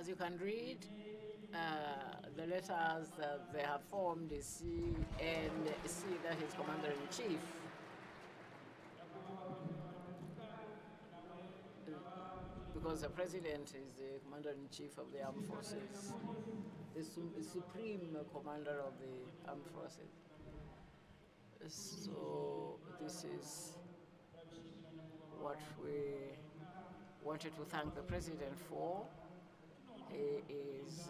As you can read, the letters that they have formed is C and C, that is Commander-in-Chief. Because the President is the Commander-in-Chief of the Armed Forces, the Supreme Commander of the Armed Forces. So this is what we wanted to thank the President for. He is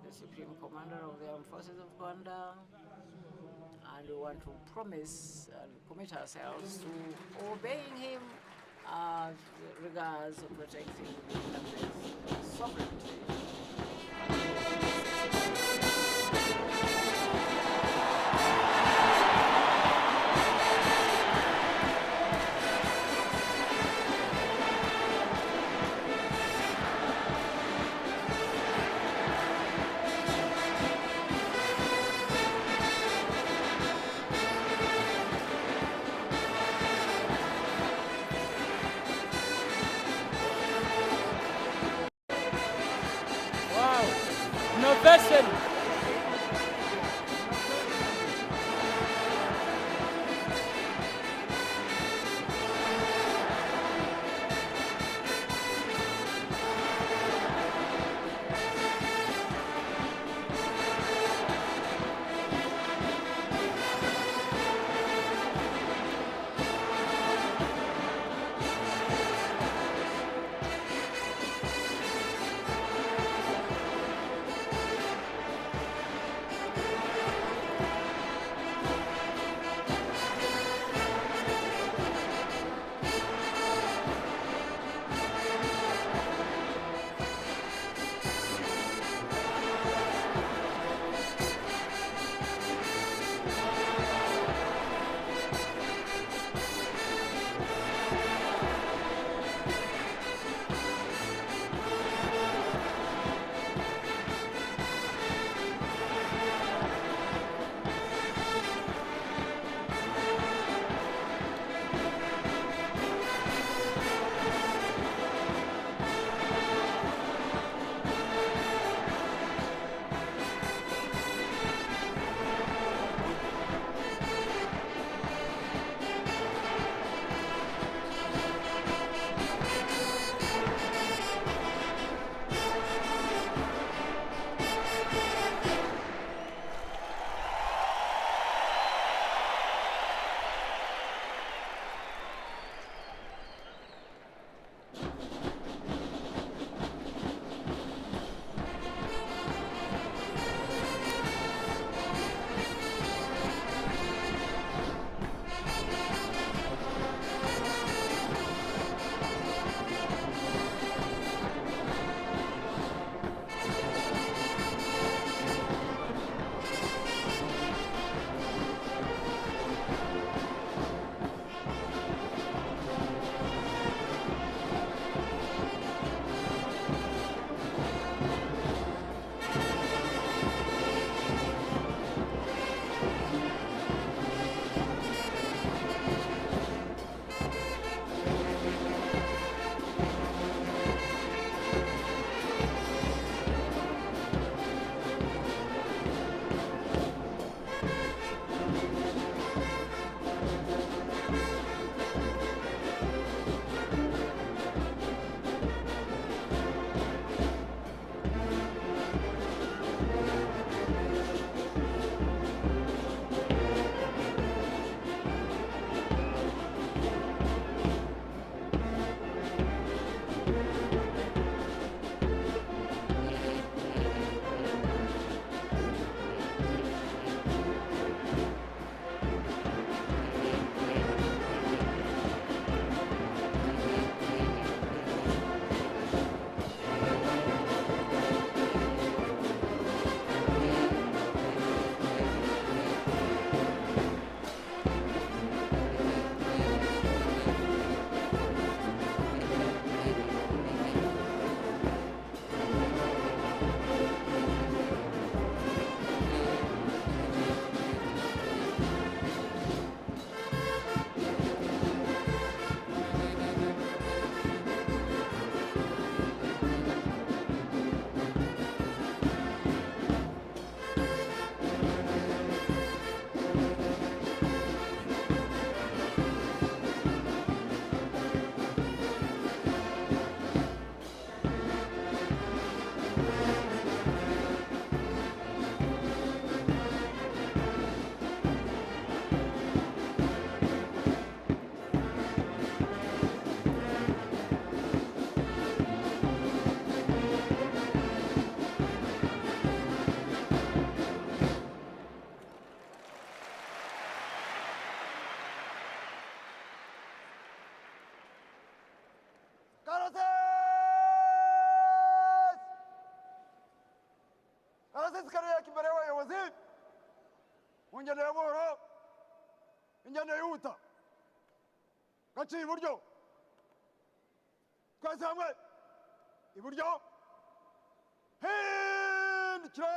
the Supreme Commander of the Armed Forces of Rwanda, and we want to promise and commit ourselves to obeying him as regards protecting the country's sovereignty. Innovation. turasesekara imbere y'abayobozi mu ngendo ya buhoro ingendo yihuta gaciye iburyo twese hamwe iburyo hindukira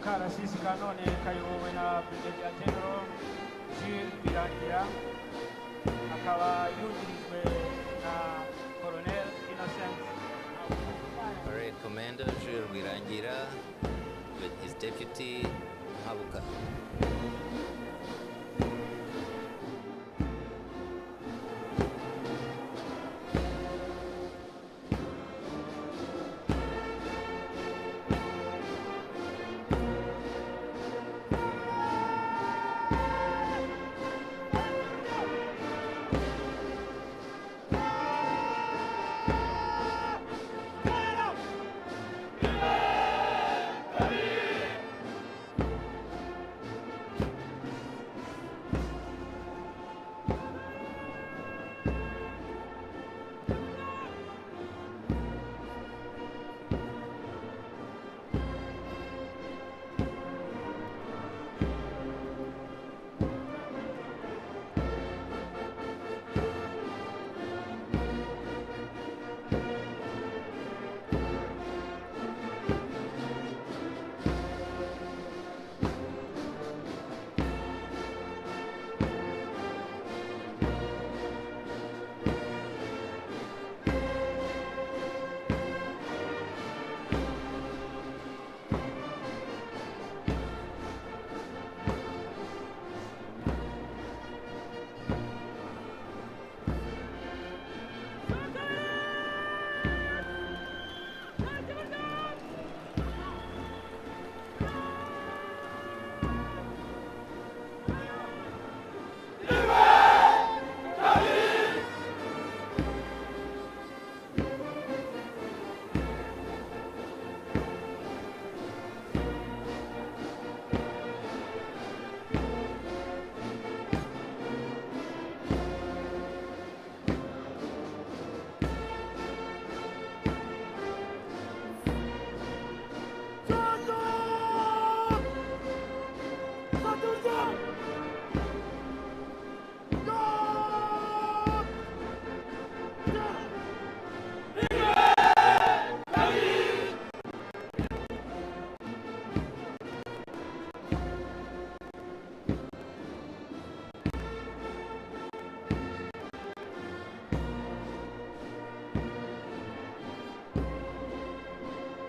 akarasisi ka none kayobowe na Brigadier General Jules Birangira, akaba yugirijwe na Colonel Innocent. Parade Commander Jules Birangira with his deputy Habuka.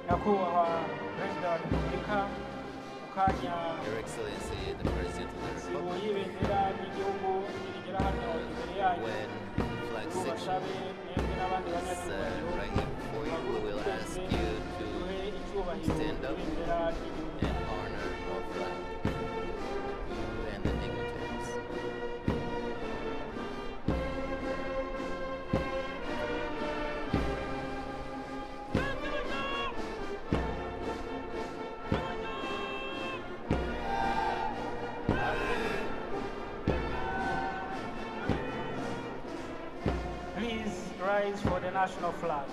Nyakubahwa Perezida wa Repubulika ukanya Your Excellency, the President of the sibo Republic, y'ibendera ry'igihugu nirigera hano imbere yanyu, when the flag section tubasabe mwebwe n'abandi is banyacyubahiro right here before you, we will ask you to duhe icyubahiro stand up ibendera ry'igihugu. and honor our flag, you and the dignitaries. Please rise for the national flag.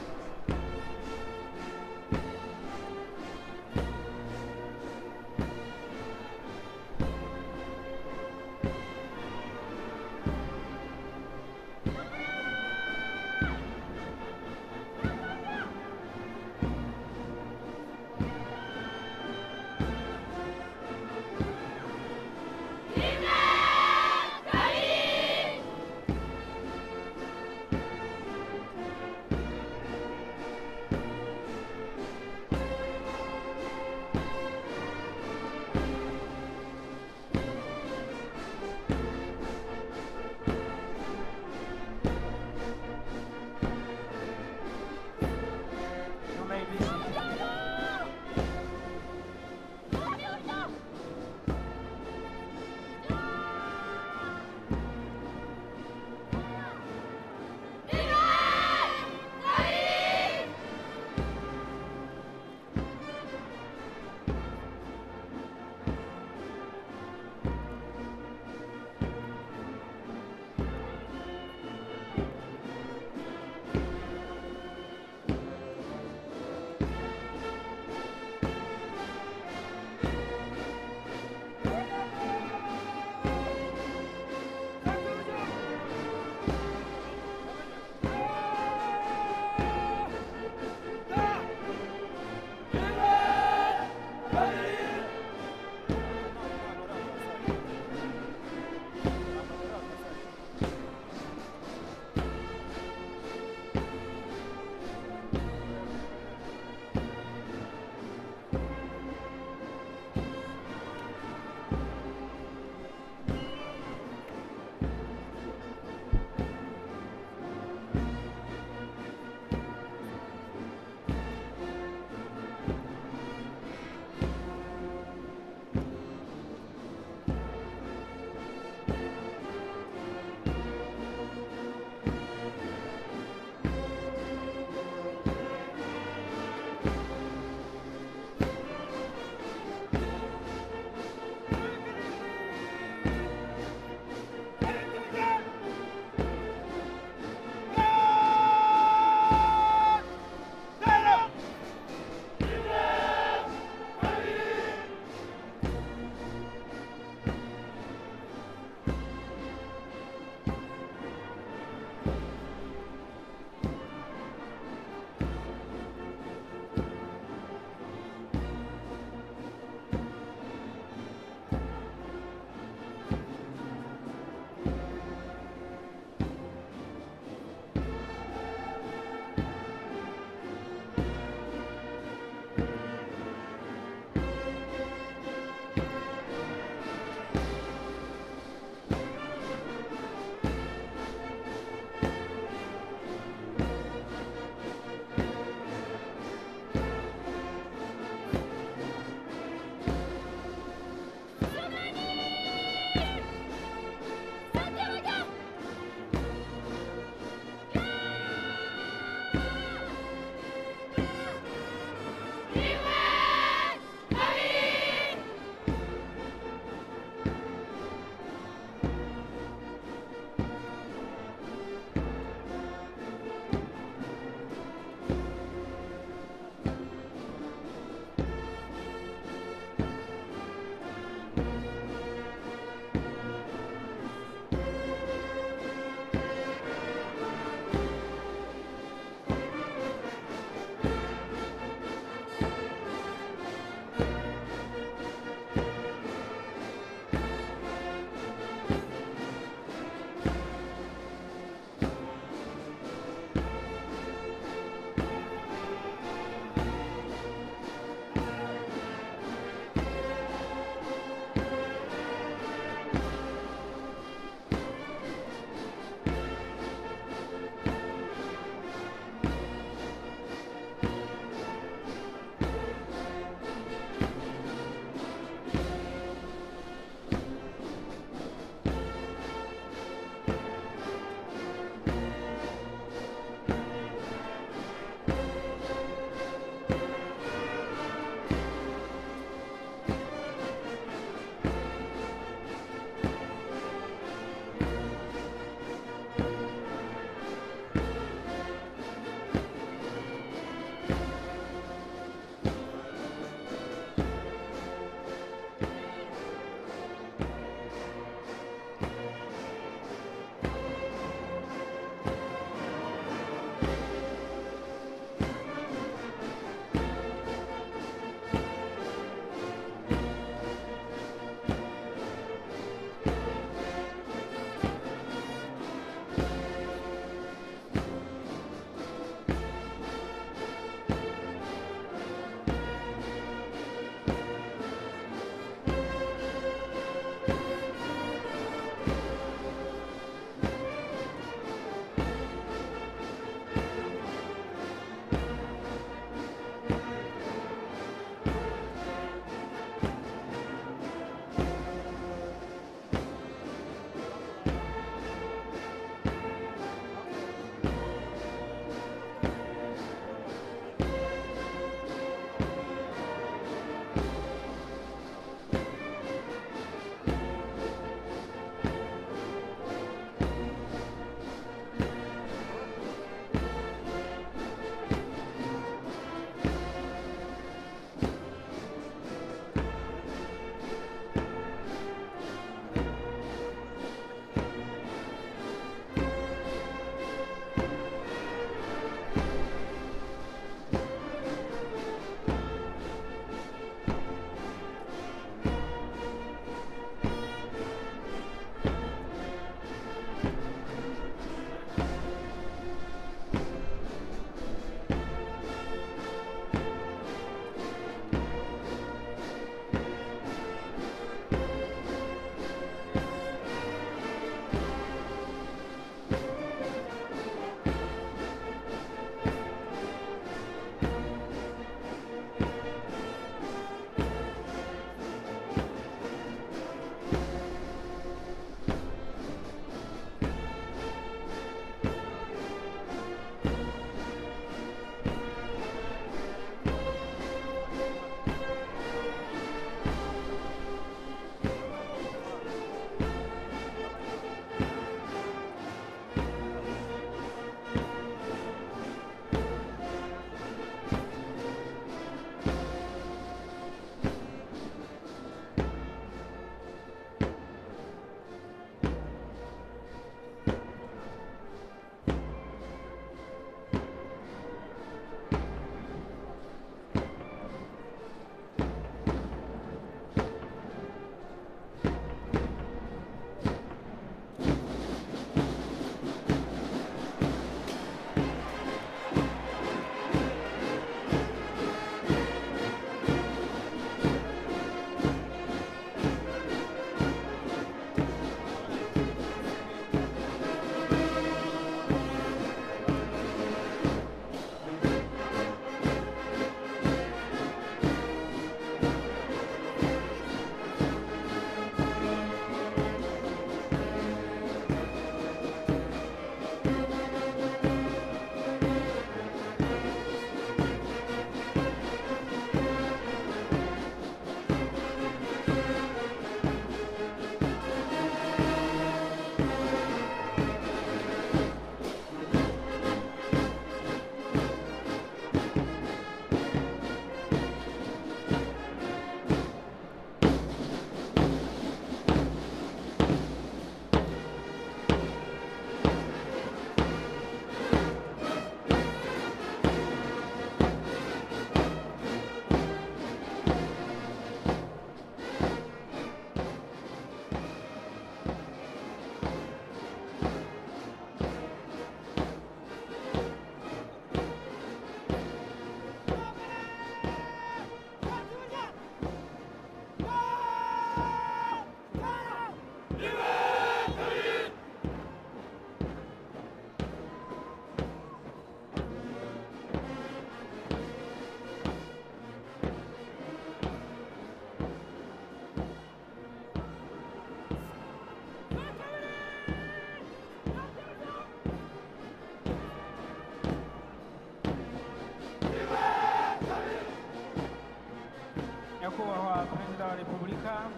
Kaboneka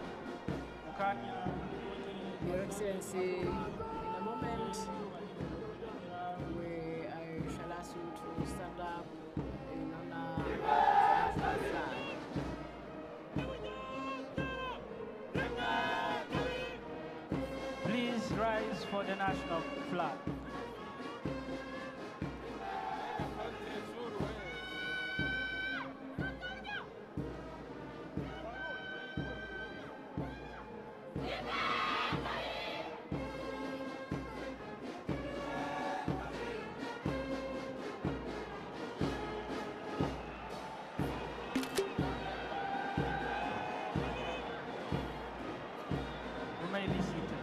mu kanya. Your Excellency, in a moment, I shall ask you to stand up in honor of the national flag. Please rise for the national flag. You may be seated.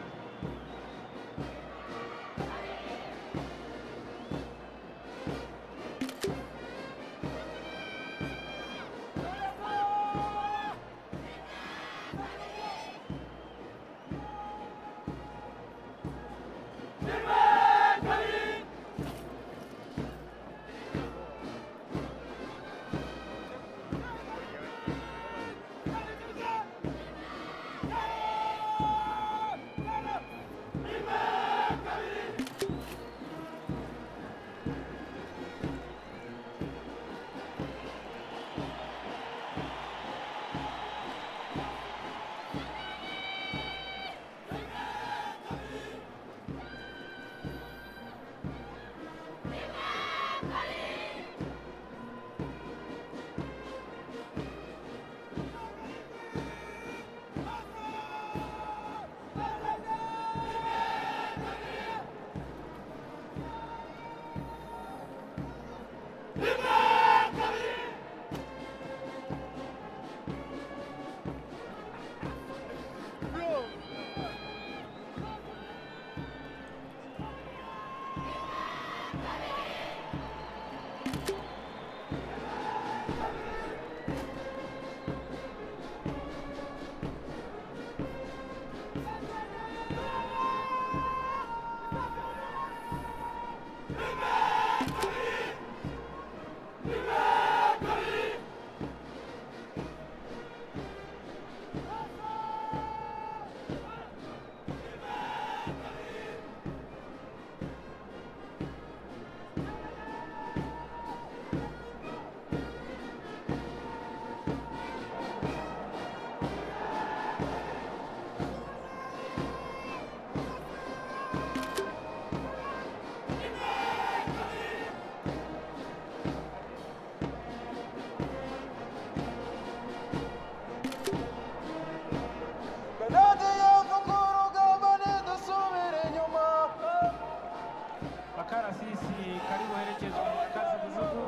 Akarasisi kari buherekezwe kajugujugu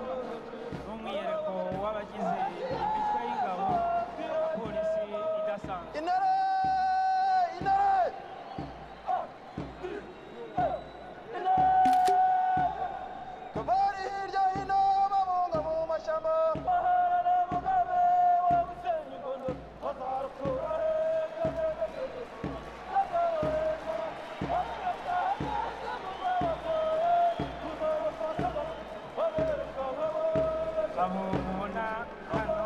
n'umwiyereko w'abagize imitwe y'ingabo na polisi idasanzwe. Intare! Intare! Kabari hirya hino babunga mu mashyamba. Aho mubona hano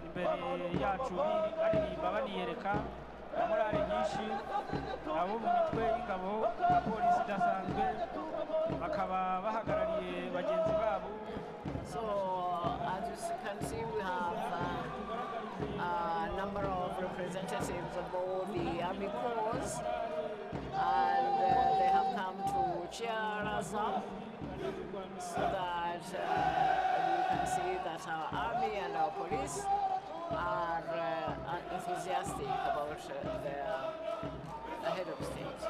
imbere yacu baririmba baniyereka na morale nyinshi abo mu mitwe y'ingabo na polisi idasanzwe bakaba bahagarariye bagenzi babo. So, as you can see, we have a number of representatives of both the Army Corps, and they have come to cheer us up so that you can see that our Army and our police are enthusiastic about the head of state.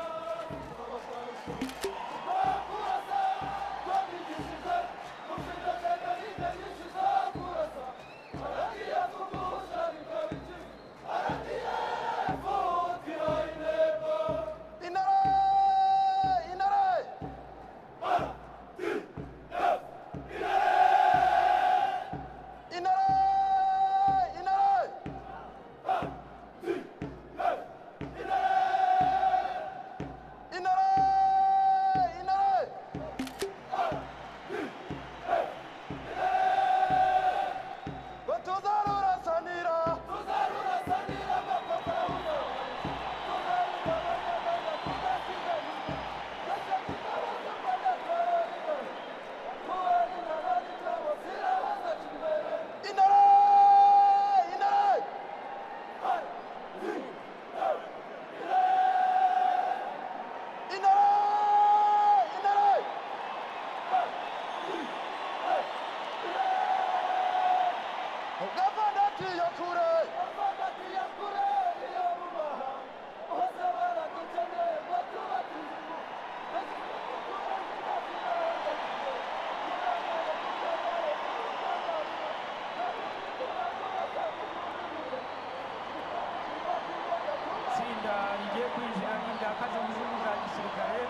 bagiye kwinjira n'indakazi mu gihugu za gisirikare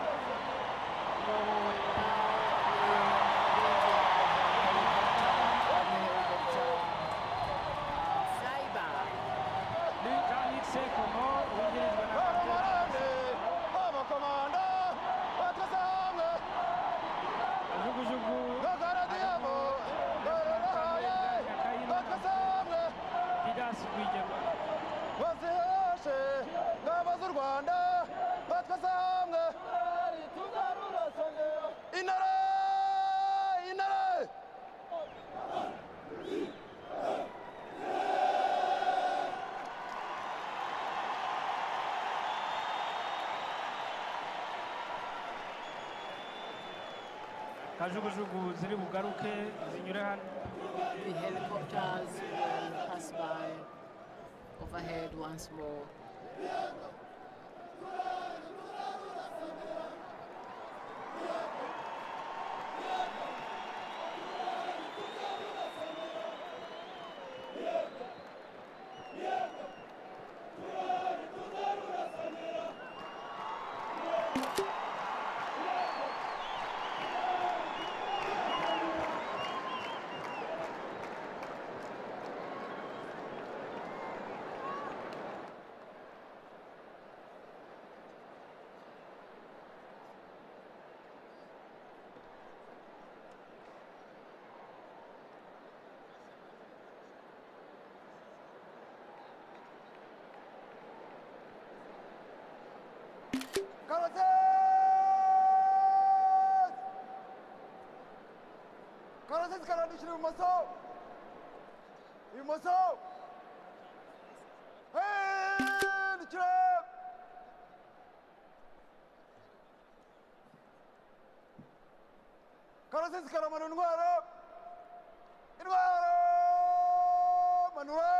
Lieutenant Sekomo wungirijwe na abakomanda batwese hamwe kajugujugu gagaradiamo bararahaye batwese hamwe Didas Rwigema baziheshe ngabo z'u Rwanda batwese hamwe intare intare kajugujugu ziri bugaruke zinyure hano The helicopters will pass by overhead once more. Karasız kardeşlerim ibumoso ibumoso dikire karasız karamanu intwaro intwaro manura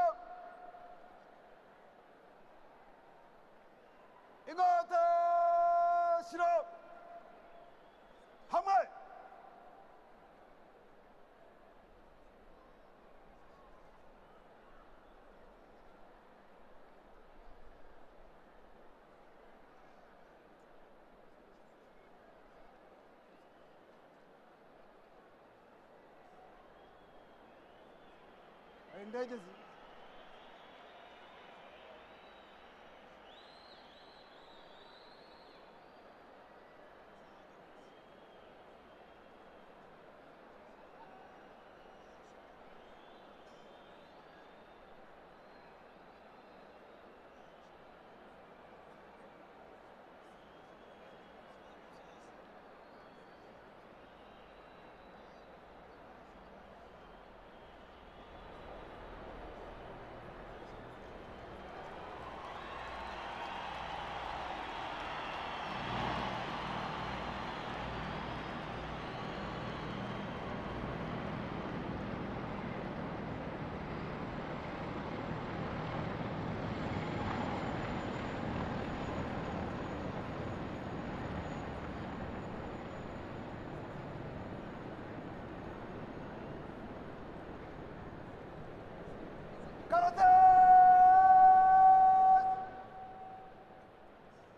inkota shiro hamwe indege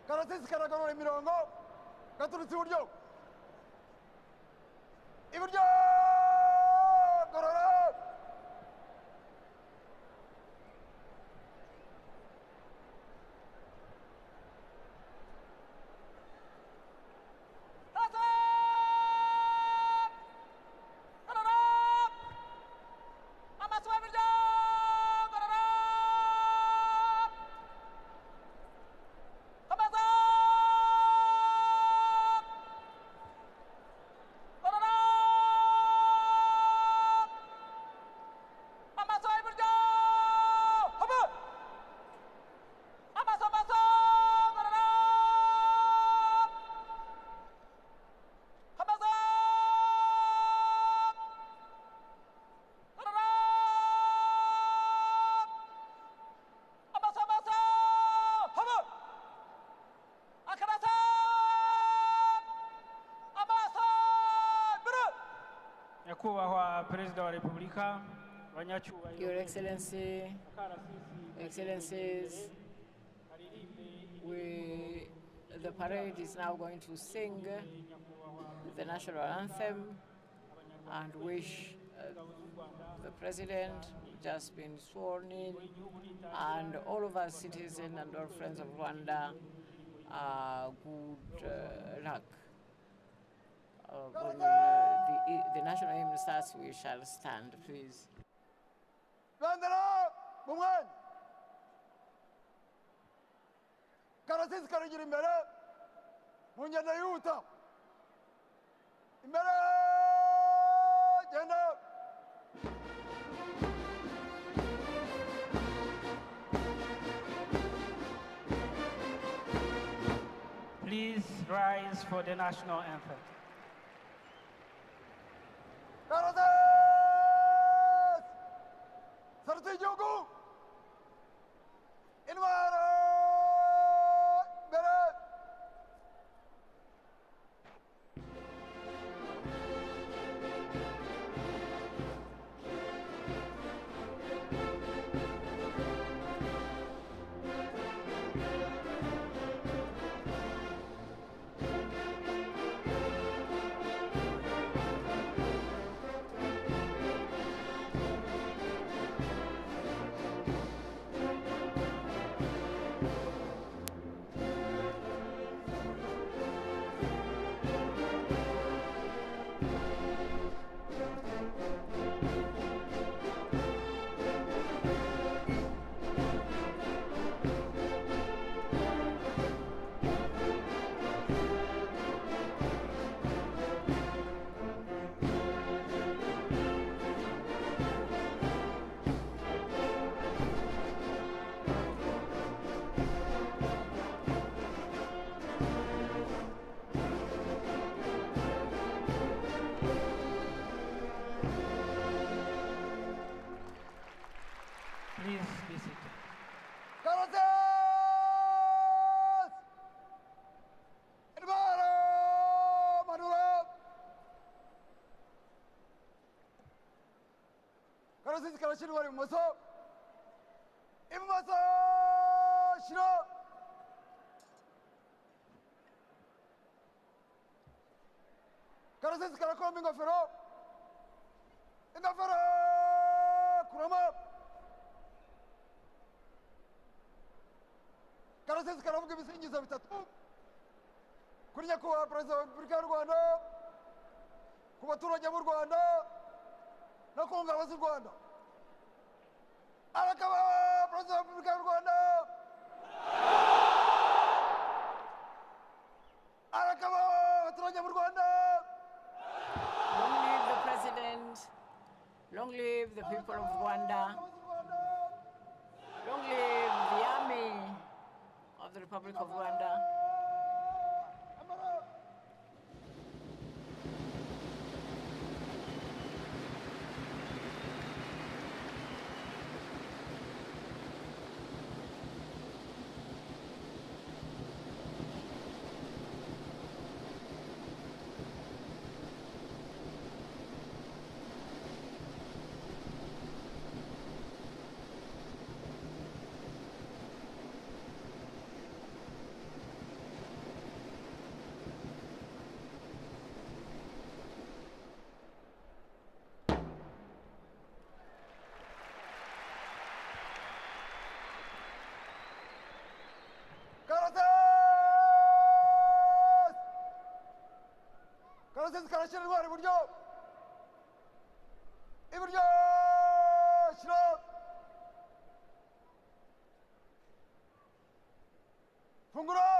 karasisi karagarura imirongo gaturutse iburyo iburyo gorora nyakubahwa perezida wa repubulika abanyacyubahiro Your Excellency, akarasisi Excellencies, aririmbe The parade is now going to sing the national anthem and wish the president, who's just been sworn in, and all of us citizens and all friends of Rwanda good luck. When the national hymn starts, we shall stand, please. Bandera mu mwanya. Karasisi karagira imbere mu ngendo yihuta. Imbere genda. Please rise for the national anthem. Karasisi! Sarısı igihugu! Intwaro! Imbere! Please be seated. Karasisi! Intwaro! Manura! Karasisi karashyirwa ibumoso. Ibumoso! Shiro! Karasisi karakomba ingofero. Ingofero! Kurama! Karasisi karavuga ibisingizo bitatu kuri nyakubahwa perezida wa repubulika y'u Rwanda, ku baturage b'u Rwanda no ku ngabo z'u Rwanda. Arakaba perezida wa repubulika y'u Rwanda, arakaba abaturage b'u Rwanda. Long live the president. Long live the people of Rwanda. Long live the army of the Republic of Rwanda. Karasisi karashyira intwaro iburyo. Iburyo! Shiro! Fungura!